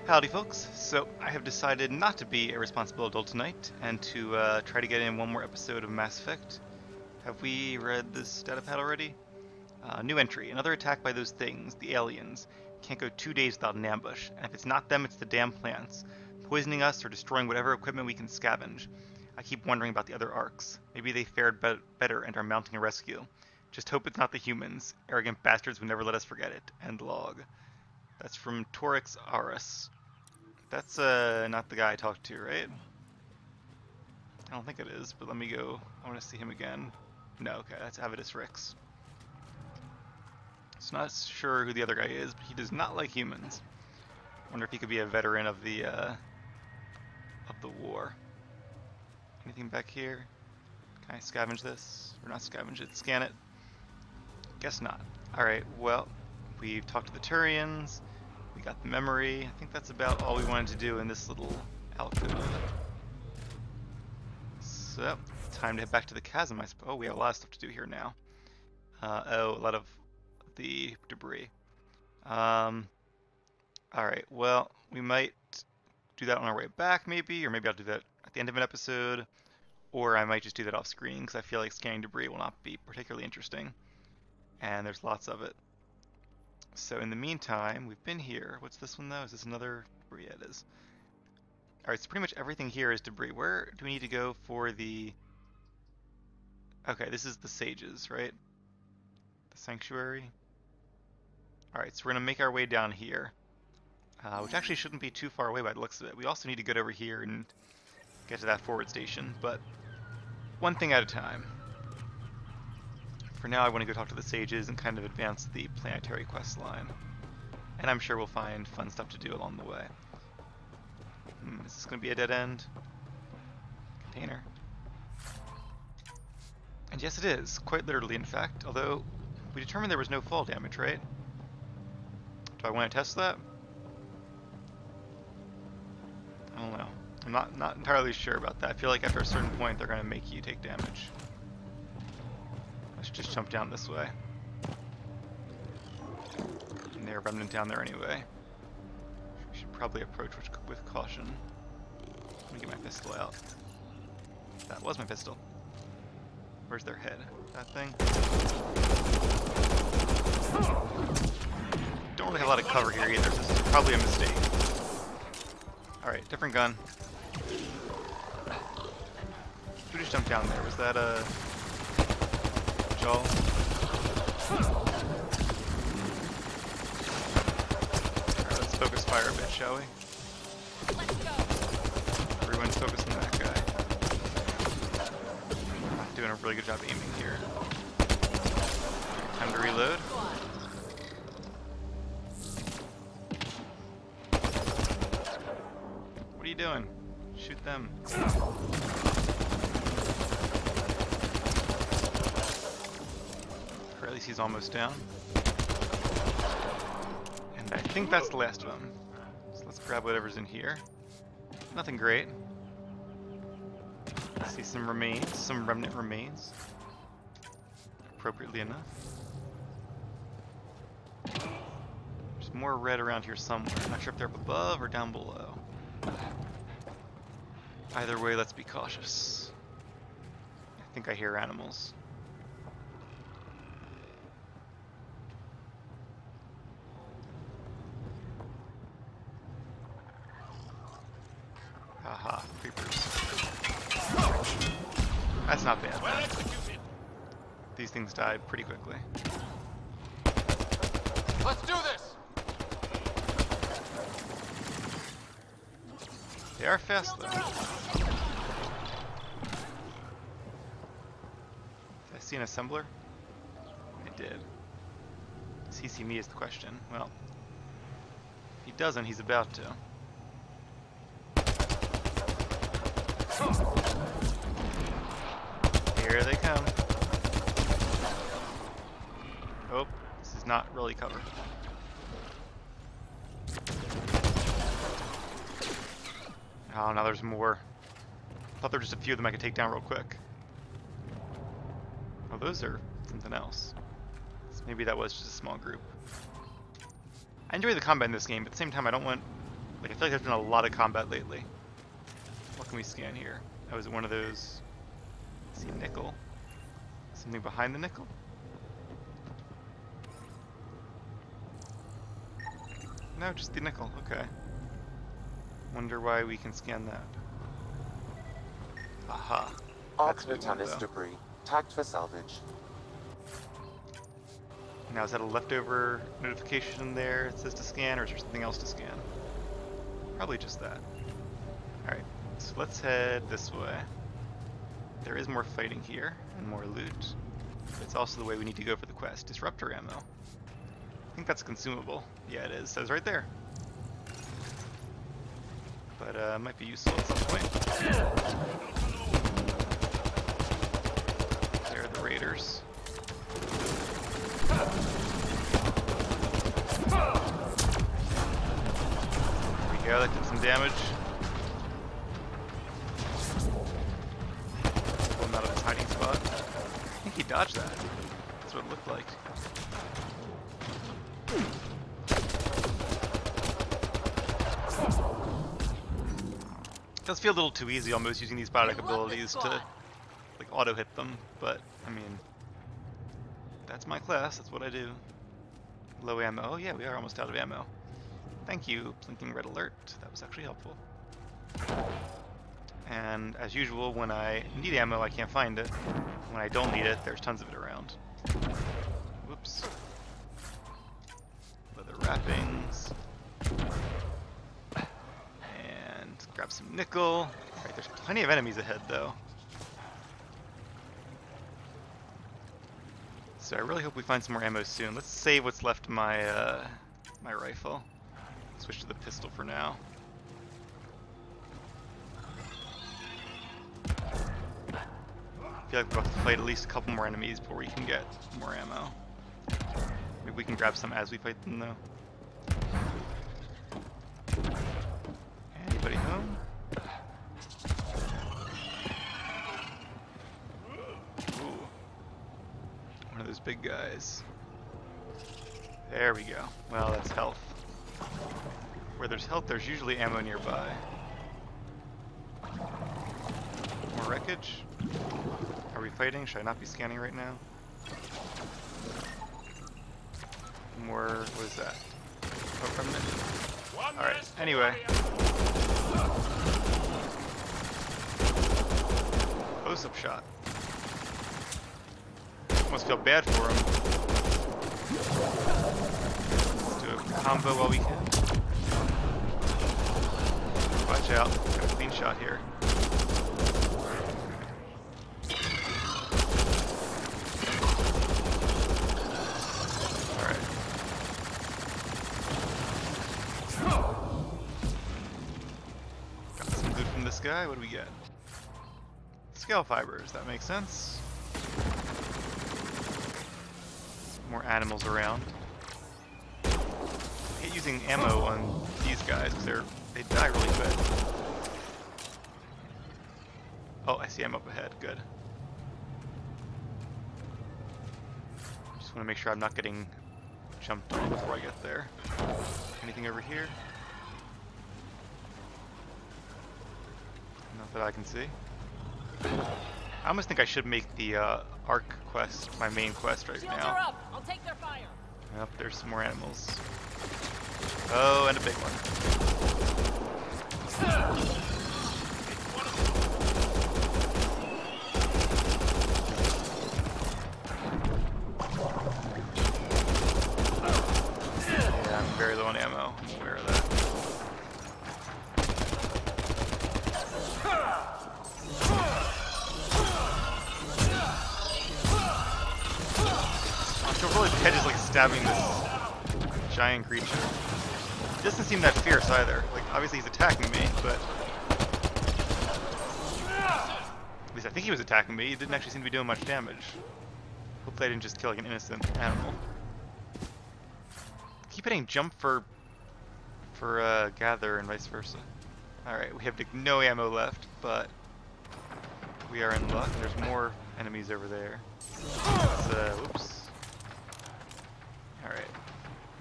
Howdy folks, so I have decided not to be a responsible adult tonight and to try to get in one more episode of Mass Effect. Have we read this data pad already? New entry, another attack by those things, the aliens. Can't go 2 days without an ambush, and if it's not them, it's the damn plants. Poisoning us or destroying whatever equipment we can scavenge. I keep wondering about the other arcs. Maybe they fared better and are mounting a rescue. Just hope it's not the humans. Arrogant bastards would never let us forget it. End log. That's from Torix Aris. That's not the guy I talked to, right? I don't think it is, but let me go. I want to see him again. No, okay, that's Avidus Rix. So not sure who the other guy is, but he does not like humans. Wonder if he could be a veteran of the war. Anything back here? Can I scavenge this? Or not scavenge it, scan it? Guess not. Alright, well, we've talked to the Turians. We got the memory. I think that's about all we wanted to do in this little alcove. So, time to head back to the chasm, I suppose. Oh, we have a lot of stuff to do here now. Oh, a lot of the debris. Alright, well, we might do that on our way back, maybe, or maybe I'll do that at the end of an episode, or I might just do that off screen, because I feel like scanning debris will not be particularly interesting, and there's lots of it. So in the meantime, we've been here. What's this one though? Is this another debris? Yeah, it is. Alright, so pretty much everything here is debris. Where do we need to go for the... Okay, this is the sages, right? The sanctuary. Alright, so we're going to make our way down here. Which actually shouldn't be too far away by the looks of it. We also need to get over here and get to that forward station, but one thing at a time. For now, I want to go talk to the sages and kind of advance the planetary quest line. And I'm sure we'll find fun stuff to do along the way. Is this going to be a dead end? Container. And yes, it is. Quite literally, in fact. Although, we determined there was no fall damage, right? Do I want to test that? I don't know. I'm not entirely sure about that. I feel like after a certain point, they're going to make you take damage. Let's just jump down this way. And they're remnant down there anyway. We should probably approach with caution. Let me get my pistol out. That was my pistol. Where's their head? That thing? Don't really have a lot of cover here either, so this is probably a mistake. Alright, different gun. Who just jumped down there? Was that a... Joel? Alright, let's focus fire a bit, shall we? Everyone's focusing on that guy. Doing a really good job aiming here. Time to reload. What are you doing? Shoot them. Or at least he's almost down. And I think that's the last of them. So let's grab whatever's in here. Nothing great. See some remains, some remnant remains. Appropriately enough. There's more red around here somewhere. I'm not sure if they're up above or down below. Either way, let's be cautious. I think I hear animals. Haha, creepers. That's not bad. Well executed. These things died pretty quickly. Let's do this. They are fast though. Did I see an assembler? I did. Does he see me is the question. Well, if he doesn't, he's about to. Here they come. Oh, this is not really cover. Oh, now there's more. I thought there were just a few of them I could take down real quick. Oh, those are something else. So maybe that was just a small group. I enjoy the combat in this game, but at the same time I don't want Like, I feel like there's been a lot of combat lately. What can we scan here? Oh, is it one of those? I see a nickel. Something behind the nickel? No, just the nickel. Okay. Wonder why we can scan that. Aha. That's what we want, though. Debris. Tagged for salvage. Now, is that a leftover notification there it says to scan, or is there something else to scan? Probably just that. Alright, so let's head this way. There is more fighting here, and more loot. It's also the way we need to go for the quest. Disruptor ammo. I think that's consumable. Yeah, it is. It says right there. But might be useful at some point. There are the raiders. There we go, that did some damage. Pull him out of his hiding spot. I think he dodged that. That's what it looked like. It does feel a little too easy almost using these biotic abilities to like auto hit them, but I mean, that's my class, that's what I do. Low ammo. Oh yeah, we are almost out of ammo. Thank you, blinking red alert. That was actually helpful. And as usual, when I need ammo, I can't find it. When I don't need it, there's tons of it around. Whoops. Leather wrappings. And grab some nickel. Alright, there's plenty of enemies ahead though. So I really hope we find some more ammo soon. Let's save what's left of my my rifle. Switch to the pistol for now. I feel like we'll have to fight at least a couple more enemies before we can get more ammo. Maybe we can grab some as we fight them though. Anybody home? Ooh. One of those big guys. There we go. Well, that's health. Where there's health, there's usually ammo nearby. More wreckage? Are we fighting? Should I not be scanning right now? More, what is that? Oh, remnant? Alright, anyway. Close-up shot. Almost feel bad for him. Let's do a combo while we can. Watch out, got a clean shot here. Alright. Got some loot from this guy, what do we get? Scale fibers, that makes sense. More animals around. I hate using ammo on these guys because they die really quick. Oh, I see ammo up ahead. Good. Just want to make sure I'm not getting jumped on before I get there. Anything over here? Not that I can see. I almost think I should make the Ark quest my main quest right now. Up. I'll take their fire. Yep, there's some more animals. Oh, and a big one. Yeah, I'm very low on ammo. I'm aware of that. His head is like stabbing this giant creature. He doesn't seem that fierce either. Like, obviously he's attacking me, but at least I think he was attacking me. He didn't actually seem to be doing much damage. Hopefully I didn't just kill like an innocent animal. Keep hitting jump for gather and vice versa. Alright, we have no ammo left, but we are in luck. There's more enemies over there. Whoops. Alright.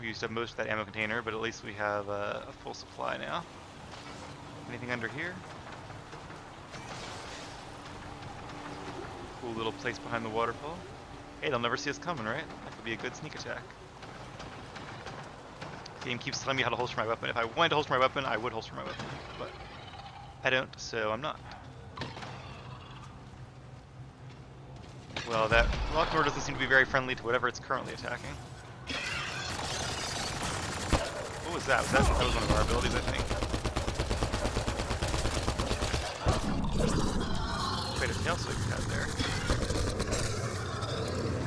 We used up most of that ammo container, but at least we have a full supply now. Anything under here? Cool little place behind the waterfall. Hey, they'll never see us coming, right? That could be a good sneak attack. The game keeps telling me how to holster my weapon. If I wanted to holster my weapon, I would holster my weapon, but I don't, so I'm not. Well, that Lockmore doesn't seem to be very friendly to whatever it's currently attacking. What was that? That was one of our abilities, I think. Quite a tail swing we had there.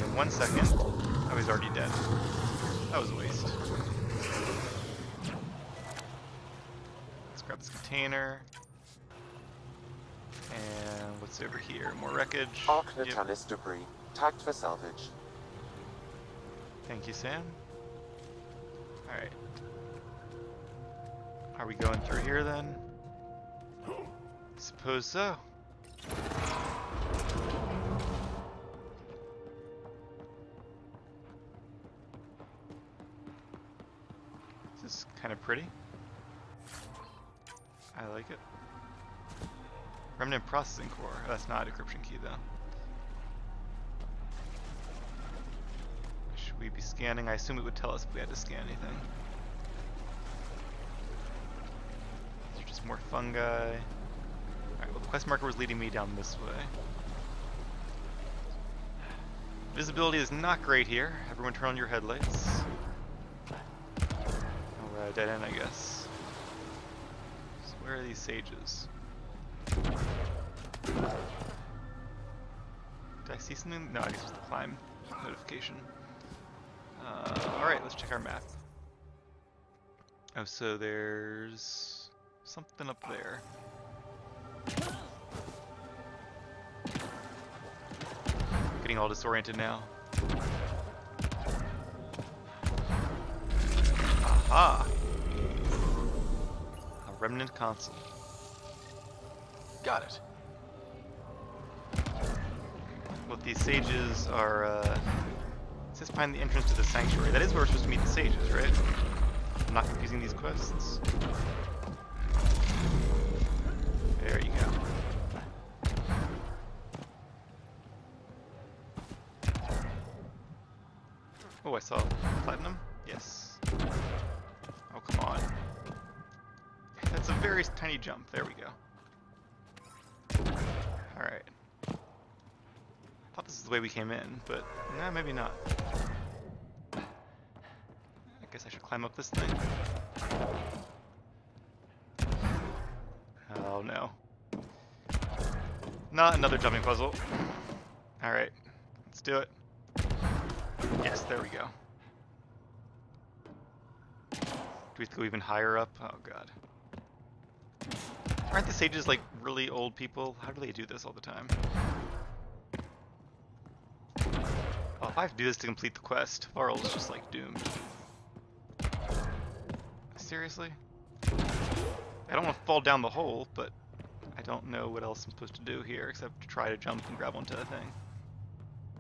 In 1 second, I was already dead. That was a waste. Let's grab this container. And what's over here? More wreckage. Arc Natalis debris. Tagged for salvage. Thank you, Sam. Alright. Are we going through here then? Suppose so. This is kind of pretty. I like it. Remnant processing core. Oh, that's not a decryption key though. Should we be scanning? I assume it would tell us if we had to scan anything. These are just more fungi. Alright, well the quest marker was leading me down this way. Visibility is not great here. Everyone turn on your headlights. Alright, dead end I guess. So where are these sages? Did I see something? No, I guess it's the climb notification. Alright, let's check our map. Oh, so there's something up there. Getting all disoriented now. Aha! A remnant console. Got it. What these sages are, it says find the entrance to the sanctuary. That is where we're supposed to meet the sages, right? I'm not confusing these quests. There you go. Oh, I saw platinum? Yes. Oh, come on. That's a very tiny jump. There we go. Alright. I thought this is the way we came in, but nah, maybe not. I guess I should climb up this thing. Oh no. Not another jumping puzzle. Alright, let's do it. Yes, there we go. Do we have to go even higher up? Oh god. Aren't the sages like really old people? How do they do this all the time? Oh, if I have to do this to complete the quest, Varl is just like doomed. Seriously? I don't want to fall down the hole, but I don't know what else I'm supposed to do here except to try to jump and grab onto the thing.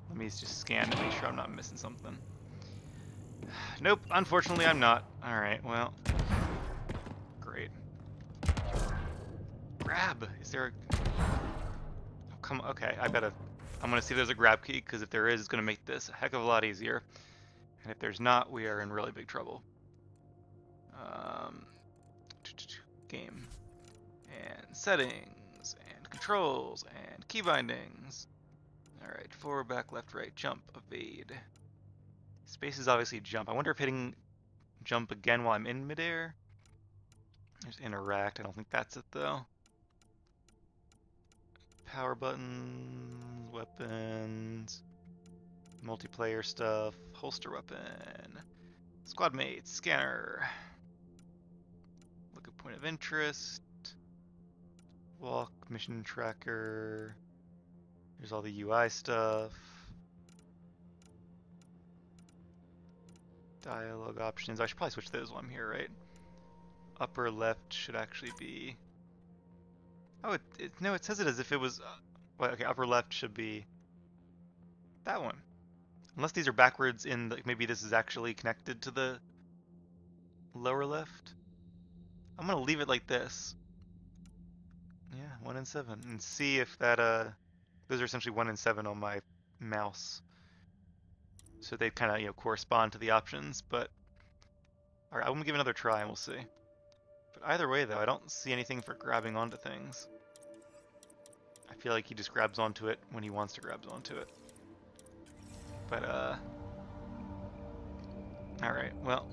Let me just scan to make sure I'm not missing something. Nope, unfortunately I'm not. Alright, well. Great. Grab! Is there a... Oh, come on. Okay, I'm gonna see if there's a grab key, because if there is, it's gonna make this a heck of a lot easier. And if there's not, we are in really big trouble. Game. And settings, and controls, and key bindings. Alright, forward, back, left, right, jump, evade. Space is obviously jump. I wonder if hitting jump again while I'm in midair. There's interact. I don't think that's it though. Power buttons, weapons, multiplayer stuff, holster weapon, squad mates, scanner, look at point of interest, walk, mission tracker. There's all the UI stuff. Dialogue options. I should probably switch those while I'm here, right? Upper left should actually be... Oh, no, it says it as if it was... well, okay, upper left should be that one. Unless these are backwards in the... Maybe this is actually connected to the lower left. I'm gonna leave it like this. Yeah, 1 and 7, and see if that those are essentially 1 and 7 on my mouse. So they kind of correspond to the options. But all right, I'm gonna give it another try and we'll see. But either way though, I don't see anything for grabbing onto things. I feel like he just grabs onto it when he wants to grab onto it. But all right, well.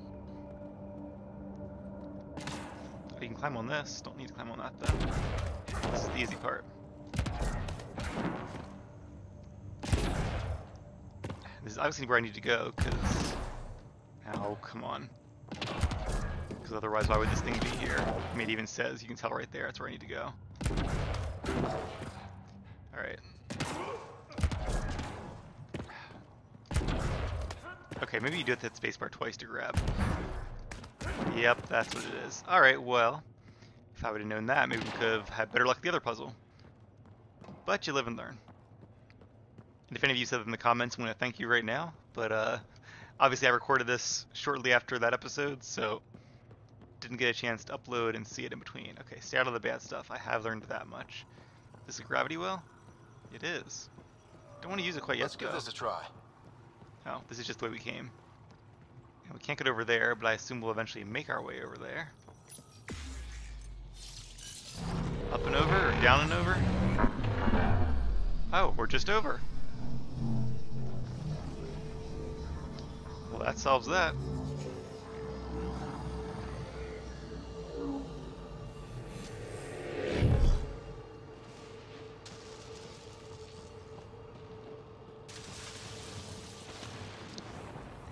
You can climb on this. Don't need to climb on that though. This is the easy part. This is obviously where I need to go, because... Oh, come on. Because otherwise, why would this thing be here? I mean, it even says, you can tell right there, that's where I need to go. Alright. Okay, maybe you do hit spacebar twice to grab. Yep, that's what it is. Alright, well, if I would have known that, maybe we could have had better luck with the other puzzle. But you live and learn. And if any of you said it in the comments, I'm going to thank you right now. But obviously I recorded this shortly after that episode, so didn't get a chance to upload and see it in between. Okay, stay out of the bad stuff. I have learned that much. Is this a gravity well? It is. Don't want to use it quite yet. Let's give this a try. Oh, this is just the way we came. And we can't get over there, but I assume we'll eventually make our way over there. Up and over, or down and over? Oh, we're just over. Well, that solves that.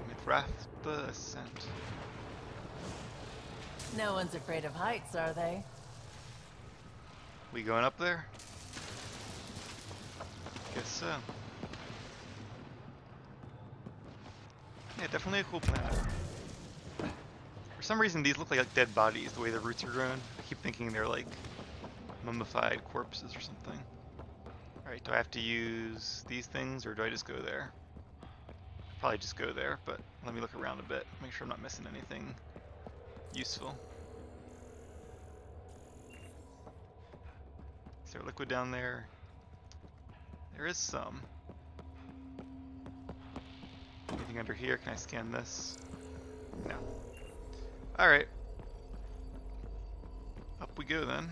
Mithrava ascent. No one's afraid of heights, are they? We going up there? Guess so. Yeah, definitely a cool planet. For some reason, these look like dead bodies, the way the roots are grown. I keep thinking they're like mummified corpses or something. Alright, do I have to use these things, or do I just go there? Probably just go there, but let me look around a bit, make sure I'm not missing anything useful. Is there liquid down there? There is some. Anything under here? Can I scan this? No. Alright. Up we go then.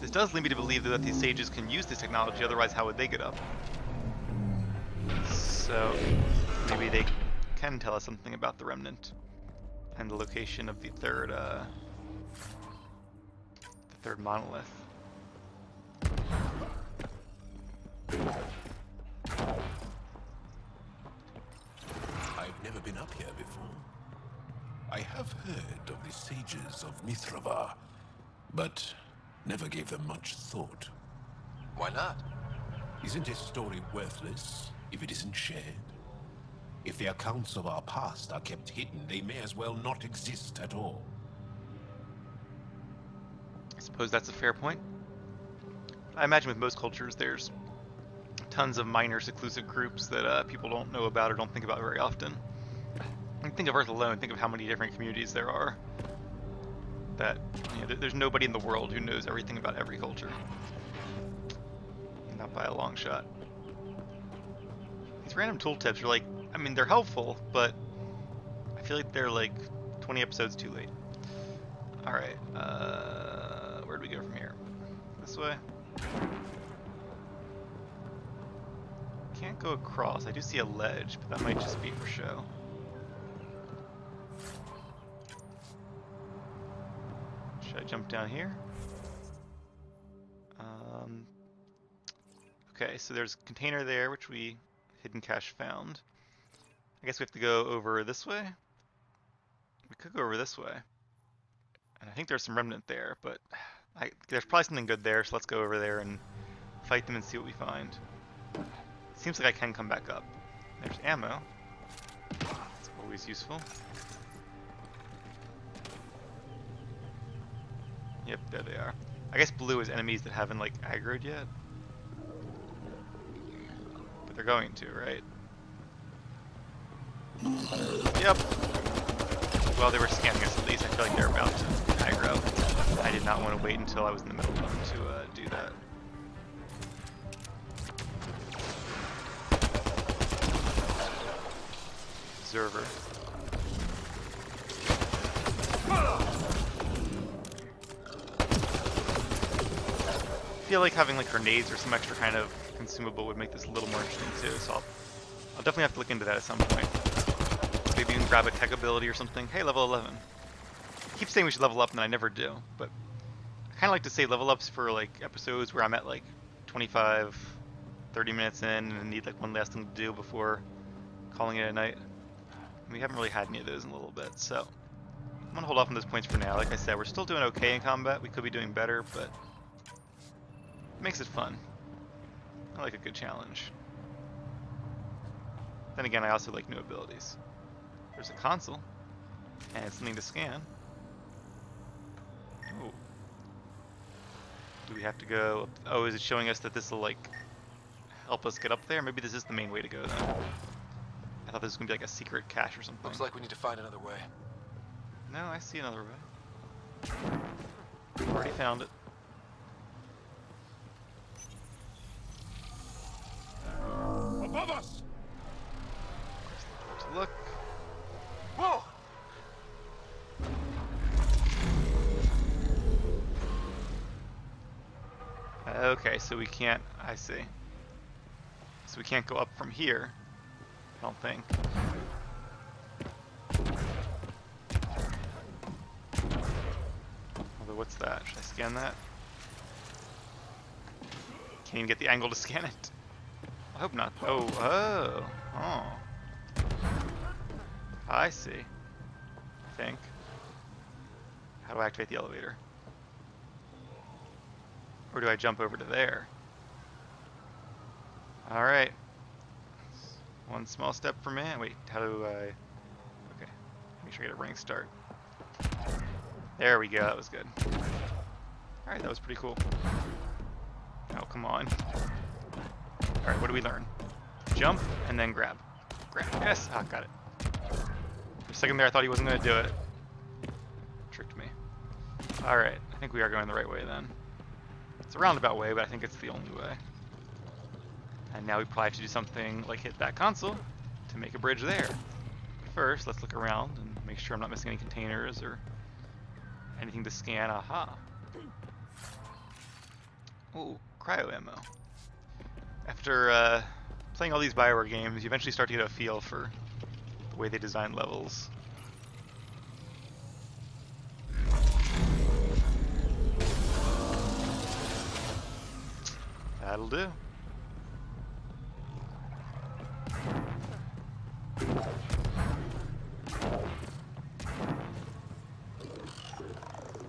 This does lead me to believe that these sages can use this technology, otherwise how would they get up? So maybe they can tell us something about the remnant and the location of the third monolith. I've never been up here before. I have heard of the sages of Mithrava, but never gave them much thought. Why not? Isn't a story worthless if it isn't shared? If the accounts of our past are kept hidden, they may as well not exist at all. I suppose that's a fair point. I imagine with most cultures there's tons of minor seclusive groups that people don't know about or don't think about very often. And think of Earth alone, think of how many different communities there are. That, there's nobody in the world who knows everything about every culture. Not by a long shot. These random tooltips are like, I mean, they're helpful, but I feel like they're like 20 episodes too late. Alright, where do we go from here? This way? Can't go across. I do see a ledge, but that might just be for show. Should I jump down here? Okay, so there's a container there, which we hidden cache found. I guess we have to go over this way. We could go over this way. And I think there's some remnant there, but there's probably something good there, so let's go over there and fight them and see what we find. Seems like I can come back up. There's ammo. It's always useful. Yep, there they are. I guess blue is enemies that haven't like aggroed yet. But they're going to, right? Yep. Well, they were scanning us at least. I feel like they're about to aggro. I did not want to wait until I was in the middle of them to do that. Observer. I feel like having like grenades or some extra kind of consumable would make this a little more interesting too, so I'll definitely have to look into that at some point. Maybe you can grab a tech ability or something. Hey, level 11. I keep saying we should level up and I never do, but I kind of like to save level ups for like episodes where I'm at like 25, 30 minutes in and need like one last thing to do before calling it a night. And we haven't really had any of those in a little bit, so I'm gonna hold off on those points for now. Like I said, we're still doing okay in combat. We could be doing better, but it makes it fun. I like a good challenge. Then again, I also like new abilities. There's a console, and it's something to scan. Oh. Do we have to go? Oh, is it showing us that this will like help us get up there? Maybe this is the main way to go then. I thought this was gonna be like a secret cache or something. Looks like we need to find another way. No, I see another way. Already found it. Above us! Let's look. Whoa! Okay, so we can't. I see. So we can't go up from here. I don't think. Although, what's that? Should I scan that? Can't even get the angle to scan it. I hope not. Oh. I see. I think. How do I activate the elevator? Or do I jump over to there? Alright. One small step for man. Wait, how do I... Okay. Make sure I get a running start. There we go, that was good. Alright, that was pretty cool. Oh, come on. Alright, what do we learn? Jump, and then grab. Grab. Yes! Ah, got it. For a second there, I thought he wasn't going to do it. Tricked me. Alright, I think we are going the right way then. It's a roundabout way, but I think it's the only way. And now we probably have to do something like hit that console to make a bridge there. First, let's look around and make sure I'm not missing any containers or anything to scan. Aha. Ooh, cryo ammo. After playing all these Bioware games, you eventually start to get a feel for the way they design levels. That'll do.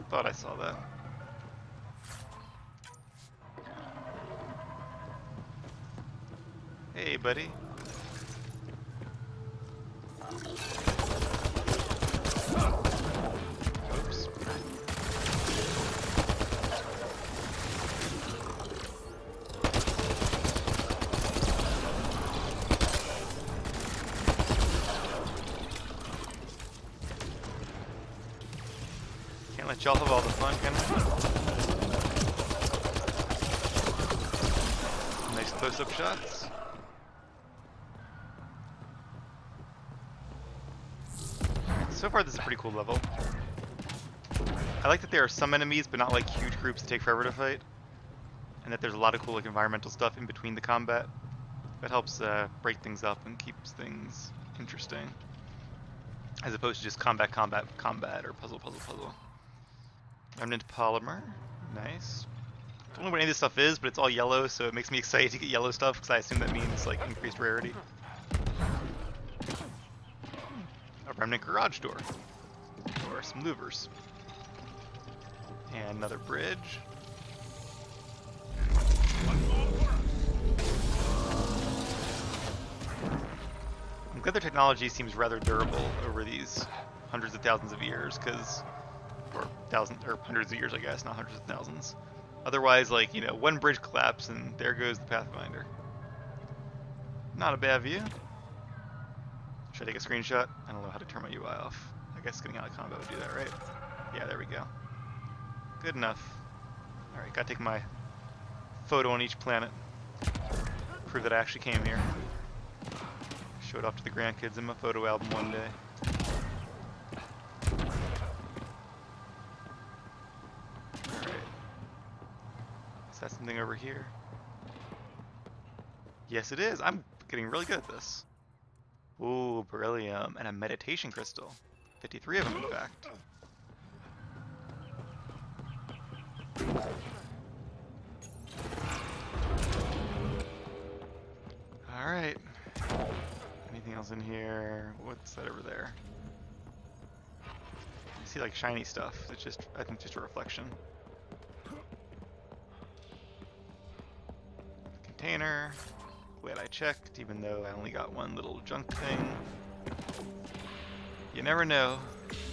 Thought I saw that. Hey, buddy. Oops. Can't let y'all have all the fun, can I? Nice close-up shots. So far, this is a pretty cool level. I like that there are some enemies, but not like huge groups that take forever to fight, and that there's a lot of cool like environmental stuff in between the combat. That helps break things up and keeps things interesting, as opposed to just combat, or puzzle. Remnant polymer, nice. Don't know what any of this stuff is, but it's all yellow, so it makes me excited to get yellow stuff because I assume that means like increased rarity. A remnant garage door, or some louvers, and another bridge. I'm glad their technology seems rather durable over these hundreds of thousands of years, or thousands or hundreds of years, I guess, not hundreds of thousands. Otherwise, like, you know, one bridge collapse and there goes the Pathfinder. Not a bad view. Should I take a screenshot? I don't know how to turn my UI off. I guess getting out of combo would do that, right? Yeah, there we go. Good enough. Alright, gotta take my photo on each planet. Prove that I actually came here. Show it off to the grandkids in my photo album one day. Alright. Is that something over here? Yes, it is. I'm getting really good at this. Ooh, beryllium and a meditation crystal. 53 of them, in fact. Alright. Anything else in here? What's that over there? I see like shiny stuff. It's just, I think, just a reflection. Container. Glad I checked, even though I only got one little junk thing. You never know.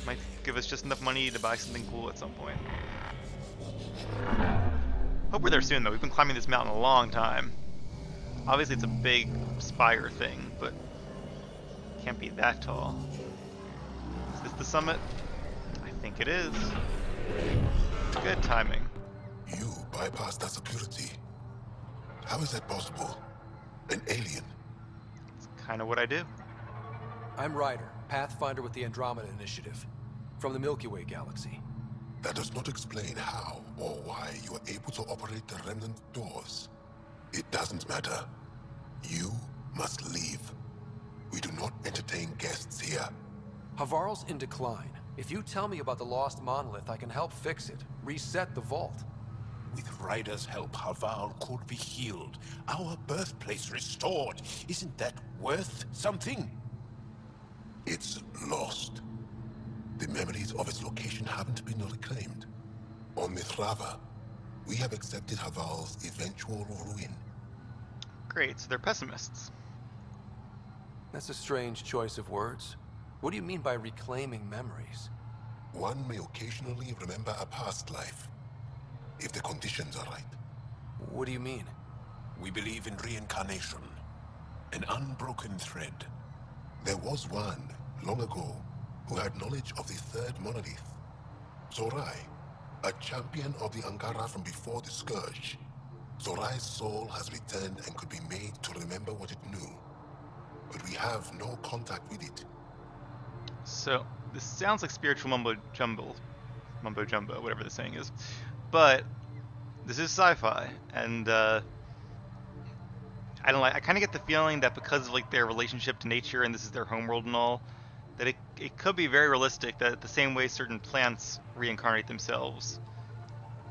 Might give us just enough money to buy something cool at some point. Hope we're there soon, though. We've been climbing this mountain a long time. Obviously, it's a big spire thing, but can't be that tall. Is this the summit? I think it is. Good timing. You bypassed that security. How is that possible? An alien? It's kind of what I do. I'm Ryder, Pathfinder with the Andromeda Initiative, from the Milky Way galaxy. That does not explain how or why you are able to operate the remnant doors. It doesn't matter. You must leave. We do not entertain guests here. Havarl's in decline. If you tell me about the lost monolith, I can help fix it, reset the vault. With Ryder's help, Haval could be healed. Our birthplace restored. Isn't that worth something? It's lost. The memories of its location haven't been reclaimed. On Mithrava, we have accepted Haval's eventual ruin. Great, so they're pessimists. That's a strange choice of words. What do you mean by reclaiming memories? One may occasionally remember a past life, if the conditions are right. What do you mean? We believe in reincarnation, an unbroken thread. There was one, long ago, who had knowledge of the third monolith. Zorai, a champion of the Angara from before the Scourge. Zorai's soul has returned and could be made to remember what it knew. But we have no contact with it. So, this sounds like spiritual mumbo jumbo, whatever the saying is. But this is sci-fi, and I don't like. I kind of get the feeling that because of like their relationship to nature and this is their homeworld and all, that it could be very realistic that the same way certain plants reincarnate themselves,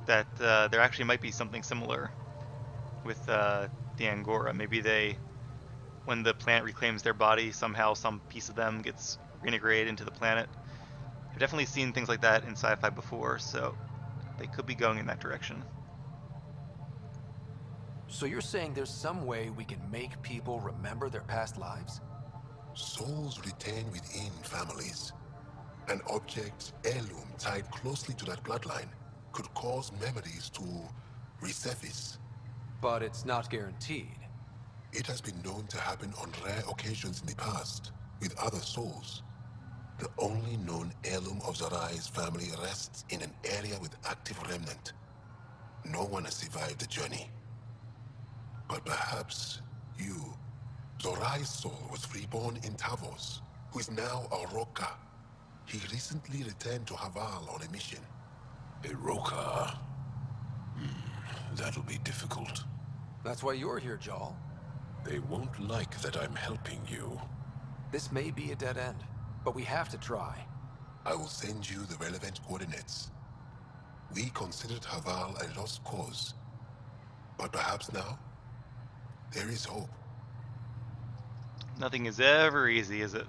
that there actually might be something similar with the Angora. Maybe they, when the plant reclaims their body, somehow some piece of them gets reintegrated into the planet. I've definitely seen things like that in sci-fi before, so they could be going in that direction. So you're saying there's some way we can make people remember their past lives? Souls retain within families. An object, heirloom tied closely to that bloodline could cause memories to resurface. But it's not guaranteed. It has been known to happen on rare occasions in the past, with other souls. The only known heirloom of Zorai's family rests in an area with active remnant. No one has survived the journey. But perhaps you, Zorai's soul was reborn in Tavos, who is now a Roka. He recently returned to Haval on a mission. A Roka? That'll be difficult. That's why you're here, Jal. They won't like that I'm helping you. This may be a dead end, but we have to try. I will send you the relevant coordinates. We considered Haval a lost cause. But perhaps now, there is hope. Nothing is ever easy, is it?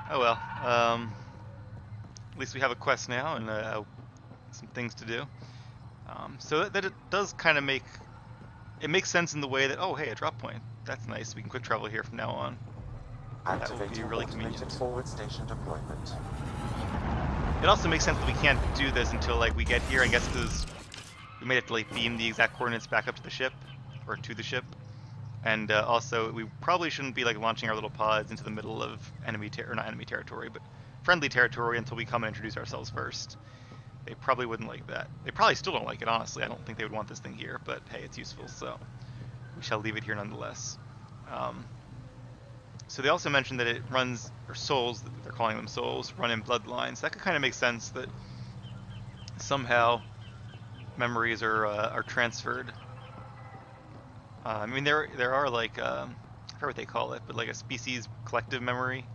Oh well. At least we have a quest now and some things to do. So that it does kind of make sense in the way that, oh hey, a drop point. That's nice. We can quick travel here from now on. That will be Activating really automated convenient. forward station deployment. It also makes sense that we can't do this until like we get here. I guess because we might have to like beam the exact coordinates back up to the ship, or to the ship. And also, we probably shouldn't be like launching our little pods into the middle of enemy or not enemy territory, but friendly territory until we come and introduce ourselves first. They probably wouldn't like that. They probably still don't like it, honestly. I don't think they would want this thing here, but hey, it's useful, so we shall leave it here nonetheless. So they also mentioned that it runs, or souls, they're calling them souls, run in bloodlines. That could kind of make sense that somehow memories are transferred. I mean, there are like, I forget what they call it, but like a species collective memory.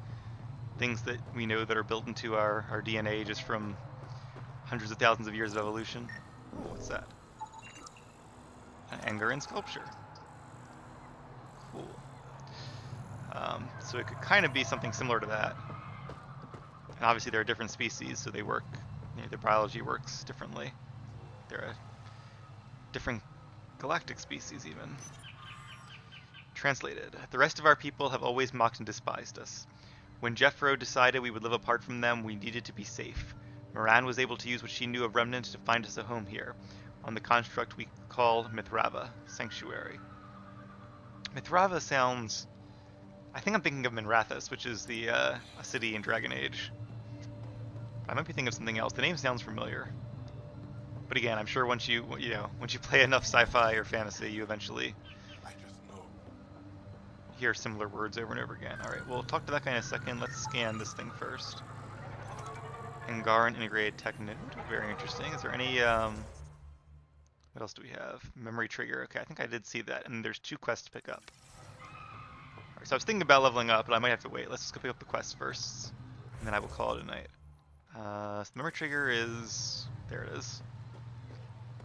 Things that we know that are built into our DNA just from hundreds of thousands of years of evolution. Oh, what's that? An Angaren sculpture. Cool. So it could kind of be something similar to that. And obviously there are different species, so they work, you know, their biology works differently. They're a different galactic species even. Translated. The rest of our people have always mocked and despised us. When Jeffro decided we would live apart from them, we needed to be safe. Moran was able to use what she knew of Remnant to find us a home here, on the construct we call Mithrava, Sanctuary. Mithrava sounds... I think I'm thinking of Minrathous, which is the a city in Dragon Age. I might be thinking of something else. The name sounds familiar. But again, I'm sure once you play enough sci-fi or fantasy, you eventually hear similar words over and over again. Alright, we'll talk to that guy in a second. Let's scan this thing first. Angaran Integrated Tech Node. Very interesting. Is there any, what else do we have? Memory Trigger. Okay, I think I did see that. And there's 2 quests to pick up. Alright, so I was thinking about leveling up, but I might have to wait. Let's just go pick up the quests first. And then I will call it a night. So the Memory Trigger is... There it is.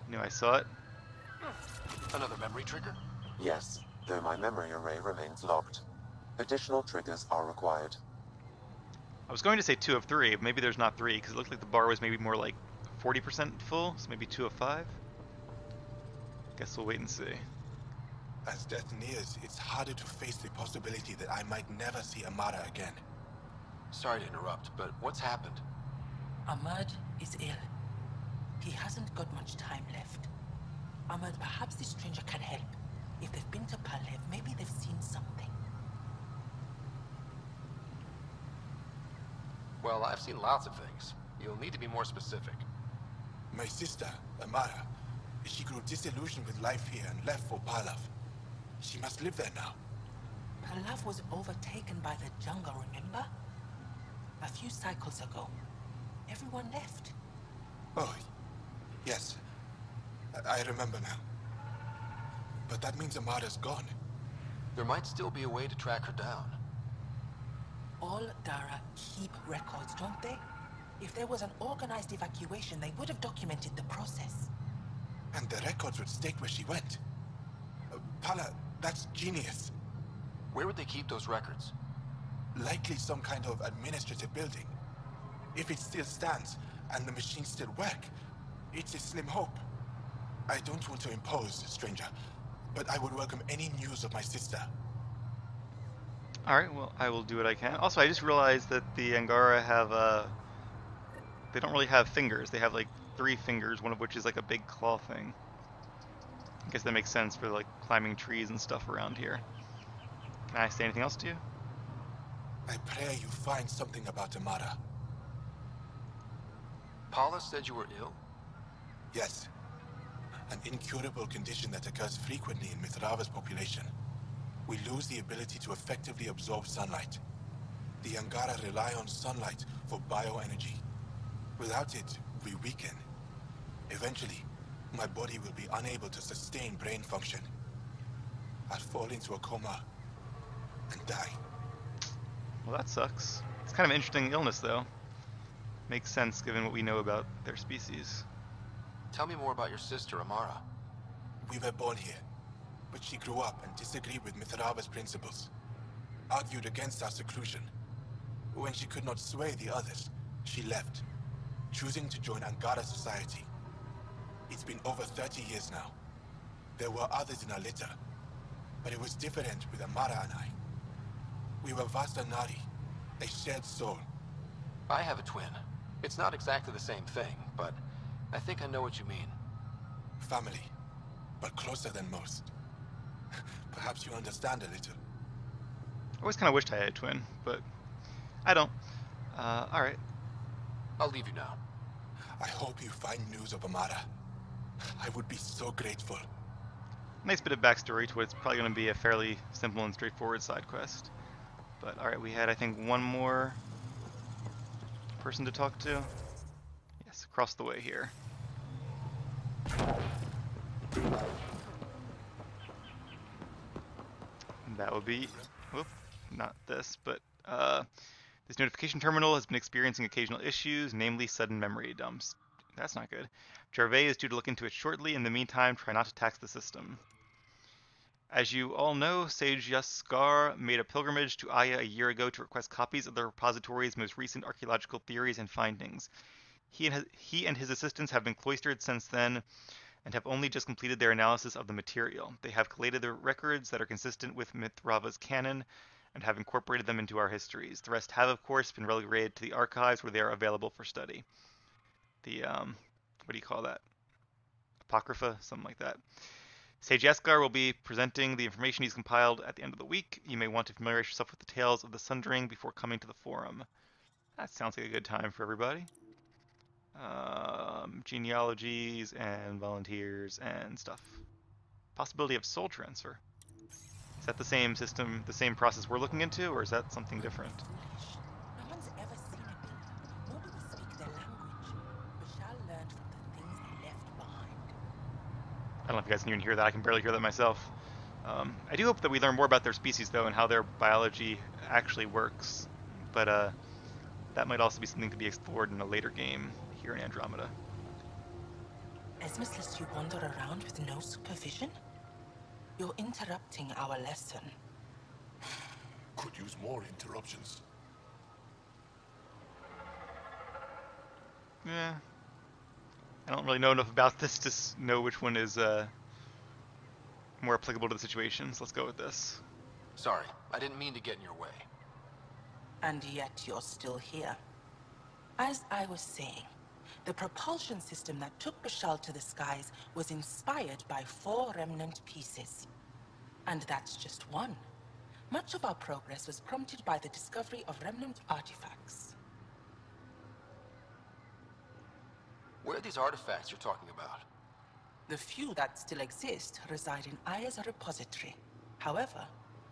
Knew I saw it. Another memory trigger? Yes, though my memory array remains locked. Additional triggers are required. I was going to say 2 of 3, but maybe there's not 3, because it looked like the bar was maybe more like 40% full, so maybe 2 of 5? Guess we'll wait and see. As death nears, it's harder to face the possibility that I might never see Amara again. Sorry to interrupt, but what's happened? Ahmad is ill. He hasn't got much time left. Ahmad, perhaps this stranger can help. If they've been to Palev, maybe they've seen something. Well, I've seen lots of things. You'll need to be more specific. My sister, Amara, she grew disillusioned with life here and left for Palav. She must live there now. Palev was overtaken by the jungle, remember? A few cycles ago. Everyone left. Oh, yes. I remember now. But that means Amara's gone. There might still be a way to track her down. All Dara keep records, don't they? If there was an organized evacuation, they would have documented the process. And the records would state where she went. Pala, that's genius. Where would they keep those records? Likely some kind of administrative building. If it still stands, and the machines still work, it's a slim hope. I don't want to impose, stranger, but I would welcome any news of my sister. Alright, well, I will do what I can. Also, I just realized that the Angara have, they don't really have fingers. They have, like, 3 fingers, one of which is, like, a big claw thing. I guess that makes sense for, like, climbing trees and stuff around here. Can I say anything else to you? I pray you find something about Amara. Paula said you were ill? Yes. An incurable condition that occurs frequently in Mithrava's population. We lose the ability to effectively absorb sunlight. The Angara rely on sunlight for bioenergy. Without it, we weaken. Eventually, my body will be unable to sustain brain function. I'll fall into a coma and die. Well, that sucks. It's kind of an interesting illness, though. Makes sense given what we know about their species. Tell me more about your sister, Amara. We were born here, but she grew up and disagreed with Mithrava's principles. Argued against our seclusion. When she could not sway the others, she left, choosing to join Angara society. It's been over 30 years now. There were others in our litter, but it was different with Amara and I. We were Vasta Nari, a shared soul. I have a twin. It's not exactly the same thing, but I think I know what you mean. Family, but closer than most. Perhaps you understand a little. I always kind of wished I had a twin, but I don't. Alright. I'll leave you now. I hope you find news of Amara. I would be so grateful. Nice bit of backstory to what's probably going to be a fairly simple and straightforward side quest. But alright, we had, I think, one more person to talk to. Yes, across the way here. And that would be, whoop, not this, but this notification terminal has been experiencing occasional issues, namely sudden memory dumps. That's not good. Gervais is due to look into it shortly. In the meantime, try not to tax the system. As you all know, Sage Yaskar made a pilgrimage to Aya a year ago to request copies of the repository's most recent archaeological theories and findings. He and his assistants have been cloistered since then and have only just completed their analysis of the material. They have collated the records that are consistent with Mithrava's canon and have incorporated them into our histories. The rest have, of course, been relegated to the archives where they are available for study. The, what do you call that? Apocrypha? Something like that. Sage Yaskar will be presenting the information he's compiled at the end of the week. You may want to familiarize yourself with the tales of the Sundering before coming to the forum. That sounds like a good time for everybody. Genealogies and volunteers and stuff. Possibility of soul transfer. Is that the same system, the same process we're looking into, or is that something different? Foolish. No one's ever seen a build, nor do we speak their language. Bashar learned from the things they left behind. I don't know if you guys can even hear that. I can barely hear that myself. I do hope that we learn more about their species, though, and how their biology actually works. But that might also be something to be explored in a later game here in Andromeda. Esmus lets you wander around with no supervision? You're interrupting our lesson. Could use more interruptions. Yeah. I don't really know enough about this to know which one is more applicable to the situation, so let's go with this. Sorry, I didn't mean to get in your way. And yet you're still here. As I was saying, the propulsion system that took Bashal to the skies was inspired by 4 remnant pieces. And that's just one. Much of our progress was prompted by the discovery of remnant artifacts. Where are these artifacts you're talking about? The few that still exist reside in Aya's repository. However,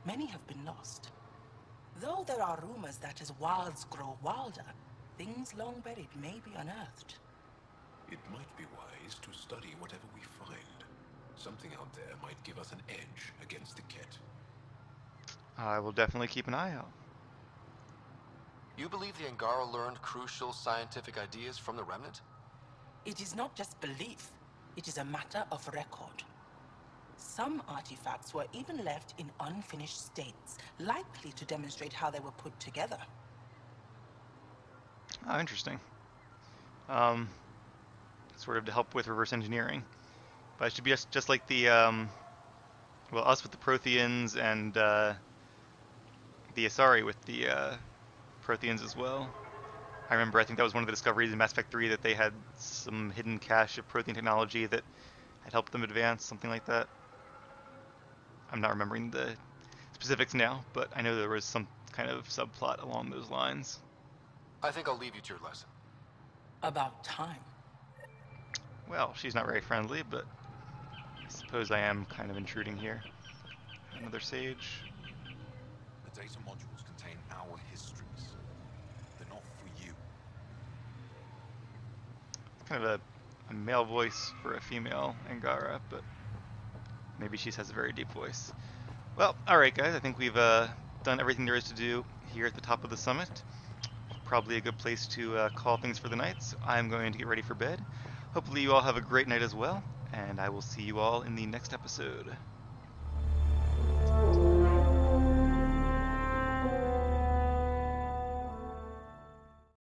many have been lost. Though there are rumors that as wilds grow wilder, things long buried may be unearthed. It might be wise to study whatever we find. Something out there might give us an edge against the Ket. I will definitely keep an eye out. You believe the Angara learned crucial scientific ideas from the Remnant? It is not just belief, it is a matter of record. Some artifacts were even left in unfinished states, likely to demonstrate how they were put together. Oh, interesting. Sort of to help with reverse engineering. But it should be just like the, well, us with the Protheans and the Asari with the Protheans as well. I remember, I think that was one of the discoveries in Mass Effect 3 that they had some hidden cache of Prothean technology that had helped them advance, something like that. I'm not remembering the specifics now, but I know there was some kind of subplot along those lines. I think I'll leave you to your lesson. About time. Well, she's not very friendly, but I suppose I am kind of intruding here. Another sage. The data modules contain our histories. They're not for you. Kind of a male voice for a female Angara, but maybe she has a very deep voice. Well, alright guys, I think we've done everything there is to do here at the top of the summit. Probably a good place to call things for the night, so I'm going to get ready for bed. Hopefully you all have a great night as well, and I will see you all in the next episode.